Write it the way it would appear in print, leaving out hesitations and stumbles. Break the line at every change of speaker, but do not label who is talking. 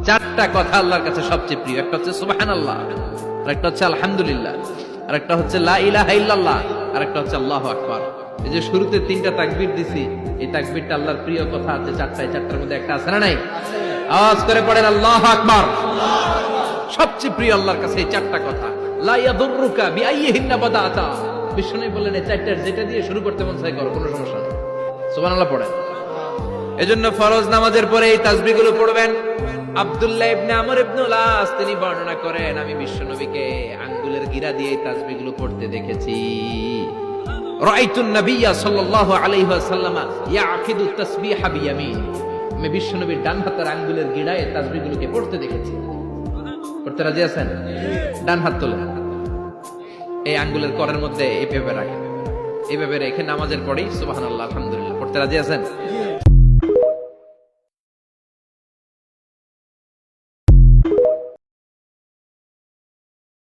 চারটা কথা আল্লাহর কাছে সবচেয়ে প্রিয়। একটা হচ্ছে সুবহানাল্লাহ, আর একটা হচ্ছে আলহামদুলিল্লাহ, আর একটা হচ্ছে লা ইলাহা ইল্লাল্লাহ, আর একটা হচ্ছে আল্লাহু আকবার। এই যে শুরুতে তিনটা তাকবীর দিছি, এই তাকবীরটা আল্লাহর প্রিয় কথা আছে চারটায়, চারটার মধ্যে একটা আছে না নাই? আওয়াজ করে পড়েন আল্লাহু আকবার। সবচেয়ে প্রিয় আল্লাহর কাছে এই চারটা কথা। লা ইয়াদুররুকা বিআইয়িহিন্না বাদাতা, বিষ্ণু বললেন এই চারটার যেটা দিয়ে শুরু করতে মন চায় করো, কোনো সমস্যা নেই। সুবহানাল্লাহ পড়েন। এজন্য ফরজ নামাজের পরে এই তাসবিহগুলো পড়বেন। আব্দুল্লাহ ইবনে আমর ইবনে আস তিনি বর্ণনা করেন, আমি বিশ্বনবীকে আঙ্গুলের গিরা দিয়ে এই তাসবিহগুলো পড়তে দেখেছি। রাআইতুন নাবিয়্যা সাল্লাল্লাহু আলাইহি ওয়াসাল্লাম ইয়াকিদু তাসবিহা বিয়ামিন, আমি বিশ্বনবীর ডান হাতের আঙ্গুলের গিরায় এই তাসবিহগুলোকে পড়তে দেখেছি। পড়তে রাজি আছেন? ডান হাত তোলেন, এই আঙ্গুলের করের মধ্যে এইভাবে রাখেন, এইভাবে রেখে নামাজের পরেই সুবহানাল্লাহ আলহামদুলিল্লাহ পড়তে রাজি আছেন?